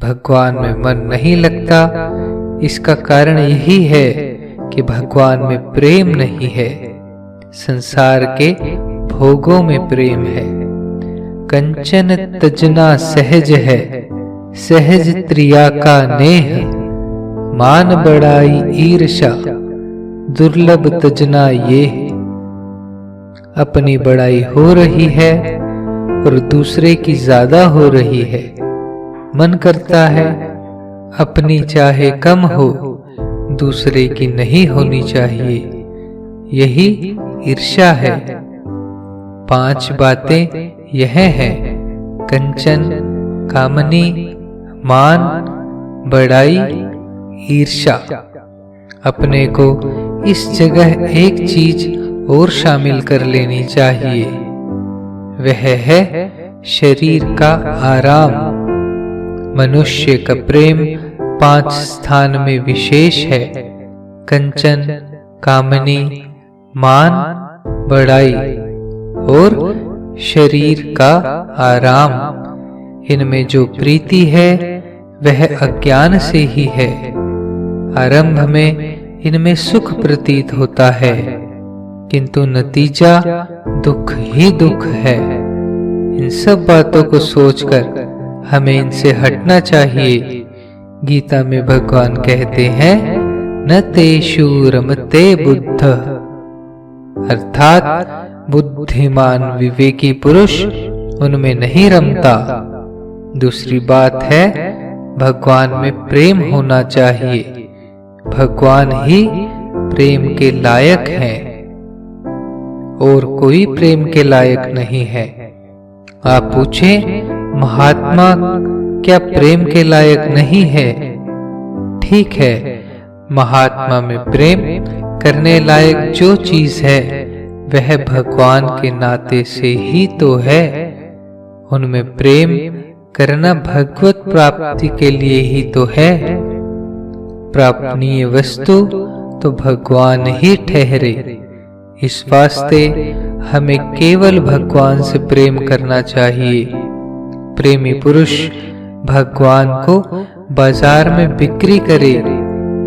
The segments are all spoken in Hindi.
भगवान में मन नहीं लगता, इसका कारण यही है कि भगवान में प्रेम नहीं है, संसार के भोगों में प्रेम है। कंचन तजना सहज है, सहज त्रिया का नेह, मान बढ़ाई ईर्षा, दुर्लभ तजना ये। अपनी बड़ाई हो रही है और दूसरे की ज्यादा हो रही है। मन करता है अपनी चाहे कम हो, दूसरे की नहीं होनी चाहिए, यही ईर्ष्या है। 5 बातें यह हैं: कंचन, कामनी, मान, बड़ाई, ईर्ष्या। अपने को इस जगह एक चीज और शामिल कर लेनी चाहिए, वह है शरीर का आराम। मनुष्य का प्रेम 5 स्थान में विशेष है: कंचन, कामनी, मान, बड़ाई और शरीर का आराम। इनमें जो प्रीति है वह अज्ञान से ही है। आरंभ में इनमें सुख प्रतीत होता है, किंतु नतीजा दुख ही दुख है। इन सब बातों को सोचकर हमें इनसे हटना चाहिए। गीता में भगवान कहते हैं, न तेषु रमते बुद्ध, अर्थात बुद्धिमान विवेकी पुरुष उनमें नहीं रमता। दूसरी बात है, भगवान में प्रेम होना चाहिए। भगवान ही प्रेम के लायक हैं और कोई प्रेम के लायक नहीं है। आप पूछें, महात्मा क्या प्रेम के लायक नहीं है? ठीक है, महात्मा में प्रेम करने लायक जो चीज है वह भगवान के नाते से ही तो है। उनमें प्रेम करना भगवत प्राप्ति के लिए ही तो है। प्रापणीय वस्तु तो भगवान ही ठहरे। इस वास्ते हमें केवल भगवान से प्रेम करना चाहिए। प्रेमी पुरुष भगवान को बाजार में बिक्री करे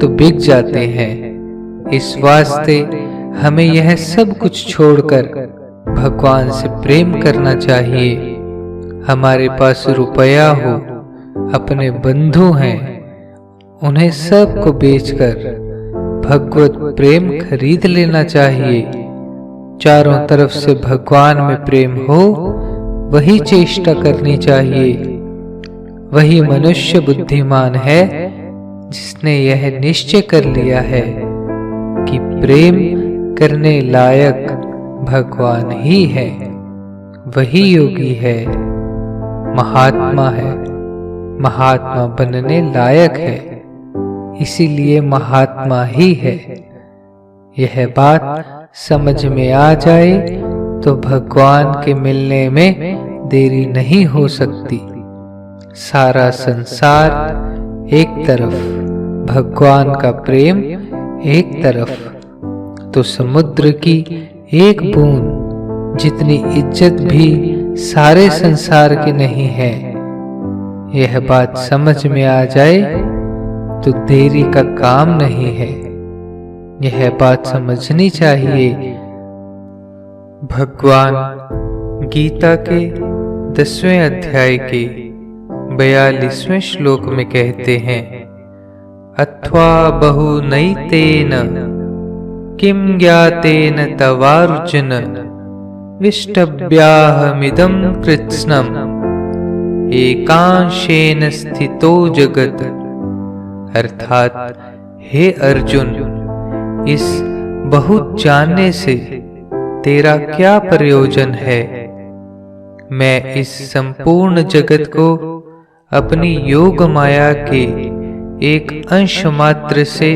तो बिक जाते हैं। इस वास्ते हमें यह सब कुछ छोड़कर भगवान से प्रेम करना चाहिए। हमारे पास रुपया हो, अपने बंधु हैं, उन्हें सब को बेचकर भगवत प्रेम खरीद लेना चाहिए। चारों तरफ से भगवान में प्रेम हो, वही चेष्टा करनी चाहिए। वही मनुष्य बुद्धिमान है जिसने यह निश्चय कर लिया है कि प्रेम करने लायक भगवान ही है। वही योगी है, महात्मा है, महात्मा बनने लायक है, इसीलिए महात्मा ही है। यह बात समझ में आ जाए तो भगवान के मिलने में देरी नहीं हो सकती। सारा संसार एक तरफ, भगवान का प्रेम एक तरफ, तो समुद्र की एक बूंद जितनी इज्जत भी सारे संसार की नहीं है। यह बात समझ में आ जाए तो देरी का काम नहीं है। यह बात समझनी चाहिए। भगवान गीता के 10वें अध्याय के 42वें श्लोक में कहते हैं, अथवा बहुनैतेन किम ज्ञातेन तवार्जुन विष्टभ्याहमिदं कृत्स्नम् एकांशेन स्थितो जगत। अर्थात हे अर्जुन, इस बहुत जानने से तेरा क्या प्रयोजन है? मैं इस संपूर्ण जगत को अपनी योग माया के एक अंश मात्र से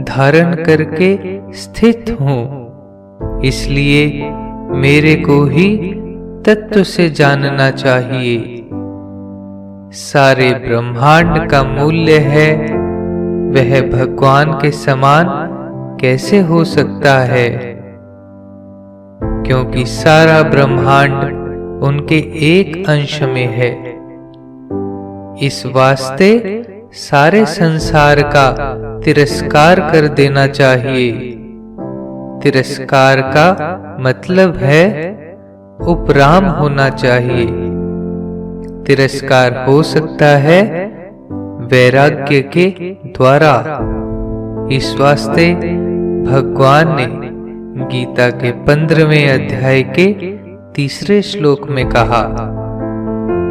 धारण करके स्थित हूँ, इसलिए मेरे को ही तत्व से जानना चाहिए। सारे ब्रह्मांड का मूल्य है, वह भगवान के समान कैसे हो सकता है? क्योंकि सारा ब्रह्मांड उनके एक अंश में है। इस वास्ते सारे संसार का तिरस्कार कर देना चाहिए। तिरस्कार का मतलब है उपराम होना चाहिए। तिरस्कार हो सकता है वैराग्य के द्वारा। इस वास्ते भगवान ने गीता के 15वें अध्याय के 3 श्लोक में कहा,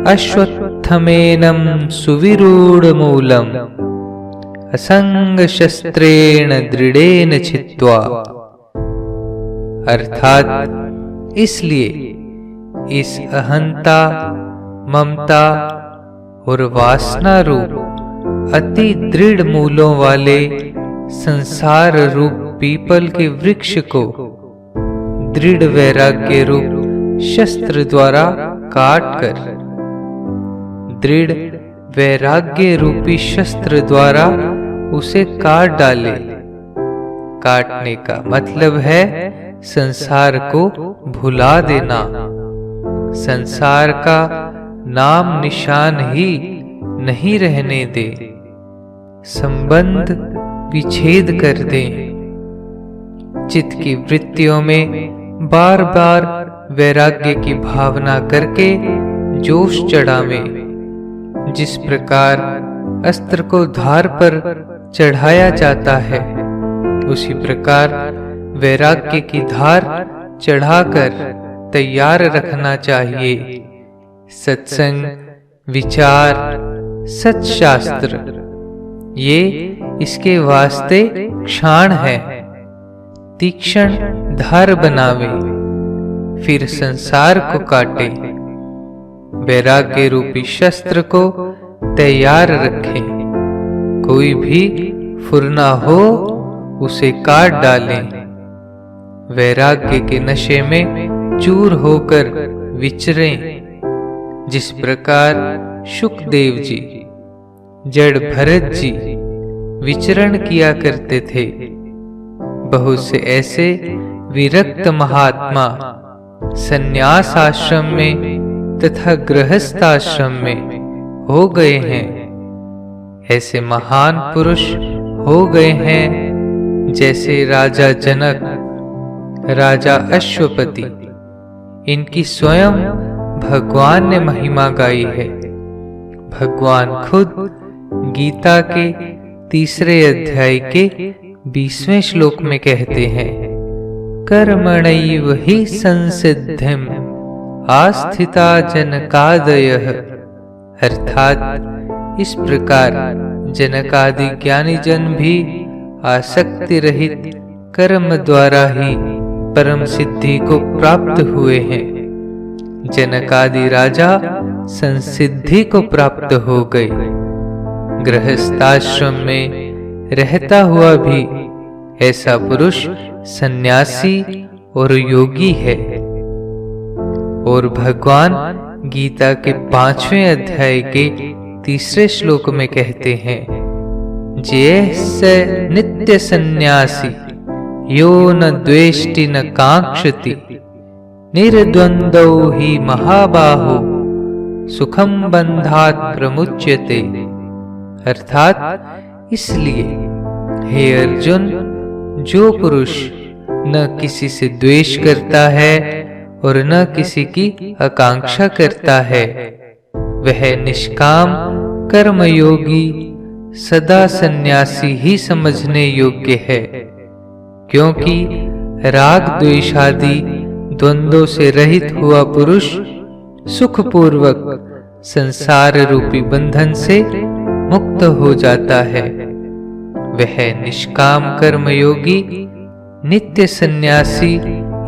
अश्वत्थमेनं सुविरूढ़ मूलम असंग शस्त्रेण दृढ़ेन छित्त्वा। अर्थात इसलिए इस अहंता, ममता और वासना रूप अति दृढ़ मूलों वाले संसार रूप पीपल के वृक्ष को दृढ़ वैराग्य रूप शस्त्र द्वारा काटकर, दृढ़ वैराग्य रूपी शस्त्र द्वारा उसे काट डाले। काटने का मतलब है संसार को भुला देना, संसार का नाम निशान ही नहीं रहने दे, संबंध विच्छेद कर दे। चित्त की वृत्तियों में बार बार वैराग्य की भावना करके जोश चढ़ावे। जिस प्रकार अस्त्र को धार पर चढ़ाया जाता है, उसी प्रकार वैराग्य की धार चढ़ाकर तैयार रखना चाहिए। सत्संग, विचार, सत्शास्त्र ये इसके वास्ते क्षाण है। तीक्ष्ण धार बनावे, फिर संसार को काटे। वैराग्य रूपी शस्त्र को तैयार रखें। कोई भी फुरना हो उसे काट डालें। वैराग्य के नशे में चूर होकर विचरें। जिस प्रकार शुकदेव जी, जड़ भरत जी विचरण किया करते थे, बहुत से ऐसे विरक्त महात्मा संन्यास आश्रम में तथा गृहस्थ में हो गए हैं। ऐसे महान पुरुष हो गए हैं जैसे राजा जनक, राजा अश्वपति। इनकी स्वयं भगवान ने महिमा गाई है। भगवान खुद गीता के 3 अध्याय के 20वें श्लोक में कहते हैं, कर्मणैव हि संसिद्धिम आस्थिता जनकादयः। अर्थात इस प्रकार जनकादि ज्ञानी जन भी आसक्ति रहित कर्म द्वारा ही परम सिद्धि को प्राप्त हुए हैं। जनकादि राजा संसिद्धि को प्राप्त हो गए। गृहस्थाश्रम में रहता हुआ भी ऐसा पुरुष सन्यासी और योगी है। और भगवान गीता के 5वें अध्याय के 3 श्लोक में कहते हैं, जैसे नित्य सन्यासी यो न द्वेष्टि न कांक्षति निर्द्वंद्वो हि महाबाहो सुखम बंधात प्रमुच्यते। अर्थात इसलिए हे अर्जुन, जो पुरुष न किसी से द्वेष करता है और न किसी की आकांक्षा करता है, वह निष्काम कर्मयोगी सदा सन्यासी ही समझने योग्य है। क्योंकि राग द्वेषादि द्वंद्वों से रहित हुआ पुरुष सुखपूर्वक संसार रूपी बंधन से मुक्त हो जाता है। वह निष्काम कर्मयोगी नित्य सन्यासी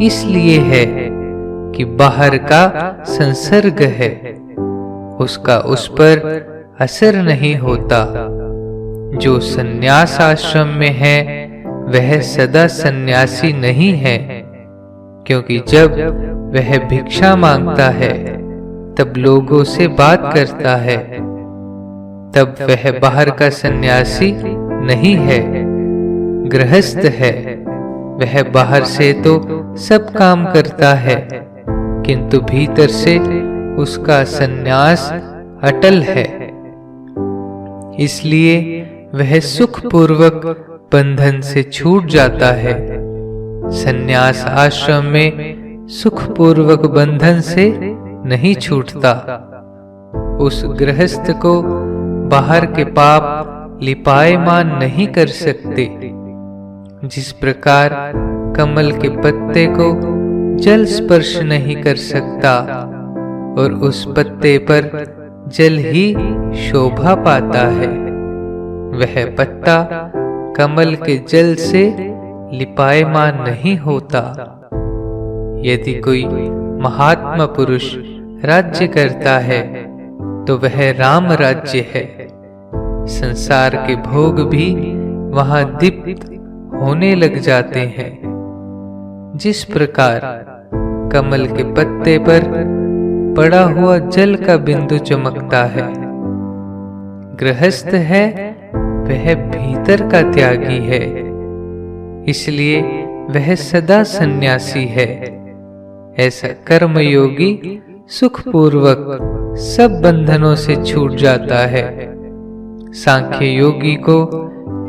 इसलिए है कि बाहर का संसर्ग है, उसका उस पर असर नहीं होता। जो सन्यास आश्रम में है वह सदा सन्यासी नहीं है, क्योंकि जब वह भिक्षा मांगता है तब लोगों से बात करता है, तब वह बाहर का सन्यासी नहीं है, गृहस्थ है। वह बाहर से तो सब काम करता है, किंतु भीतर से उसका सन्यास अटल है। इसलिए वह सुखपूर्वक बंधन से छूट जाता है। संन्यास आश्रम में सुखपूर्वक बंधन से नहीं छूटता। उस गृहस्थ को बाहर के पाप लिपायमान नहीं कर सकते। जिस प्रकार कमल के पत्ते को जल स्पर्श नहीं कर सकता और उस पत्ते पर जल ही शोभा पाता है, वह पत्ता कमल के जल से लिपायमान नहीं होता। यदि कोई महात्मा पुरुष राज्य करता है तो वह राम राज्य है। संसार के भोग भी वहां दीप्त होने लग जाते हैं। जिस प्रकार कमल के पत्ते पर पड़ा हुआ जल का बिंदु चमकता है, गृहस्थ है वह भीतर का त्यागी है, इसलिए वह सदा सन्यासी है। ऐसा कर्मयोगी सुखपूर्वक सब बंधनों से छूट जाता है। सांख्य योगी को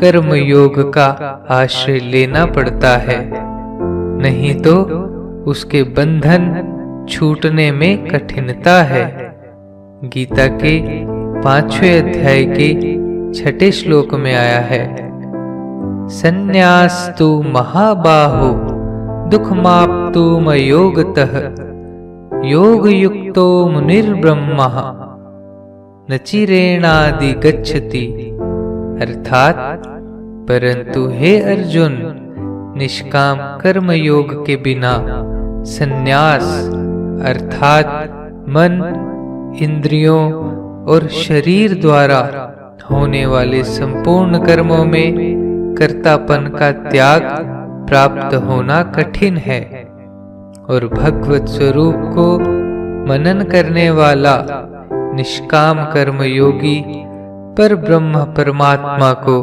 कर्म योग का आश्रय लेना पड़ता है, नहीं तो उसके बंधन छूटने में कठिनता है। गीता के 5वें अध्याय के 6 श्लोक में आया है, संन्यास्तु महाबाहो दुःखमाप्तुम योगतः योगयुक्तो मुनिर्ब्रह्मः न चिरेणादि गच्छति। अर्थात परंतु हे अर्जुन, निष्काम कर्म योग के बिना संन्यास अर्थात मन, इंद्रियों और शरीर द्वारा होने वाले संपूर्ण कर्मों में कर्तापन का त्याग प्राप्त होना कठिन है। और भगवत स्वरूप को मनन करने वाला निष्काम कर्म योगी पर ब्रह्म परमात्मा को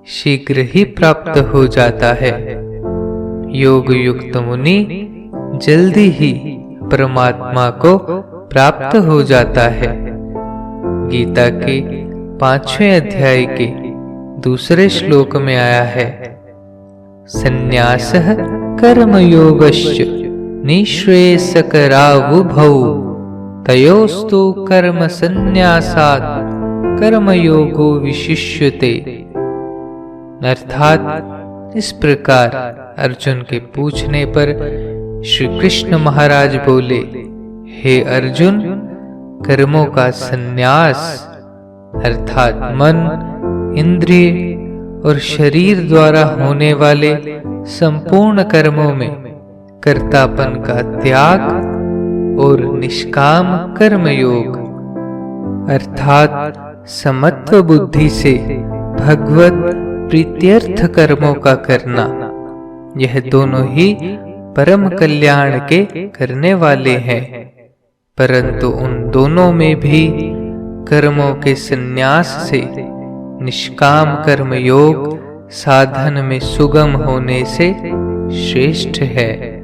शीघ्र ही प्राप्त हो जाता है। योग युक्त मुनि जल्दी ही परमात्मा को प्राप्त हो जाता है। गीता के 5वें अध्याय के 2 श्लोक में आया है, संन्यासः कर्मयोगश्च निःश्रेयसकरावुभौ तयोस्तु कर्म संन्यासात् कर्मयोगो विशिष्यते। अर्थात इस प्रकार अर्जुन के पूछने पर श्री कृष्ण महाराज बोले, हे अर्जुन, कर्मों का संन्यास अर्थात मन, इंद्रिय और शरीर द्वारा होने वाले संपूर्ण कर्मों में कर्तापन का त्याग और निष्काम कर्मयोग अर्थात समत्व बुद्धि से भगवत प्रीत्यर्थ कर्मों का करना, यह दोनों ही परम कल्याण के करने वाले हैं। परंतु उन दोनों में भी कर्मों के संन्यास से निष्काम कर्म योग साधन में सुगम होने से श्रेष्ठ है।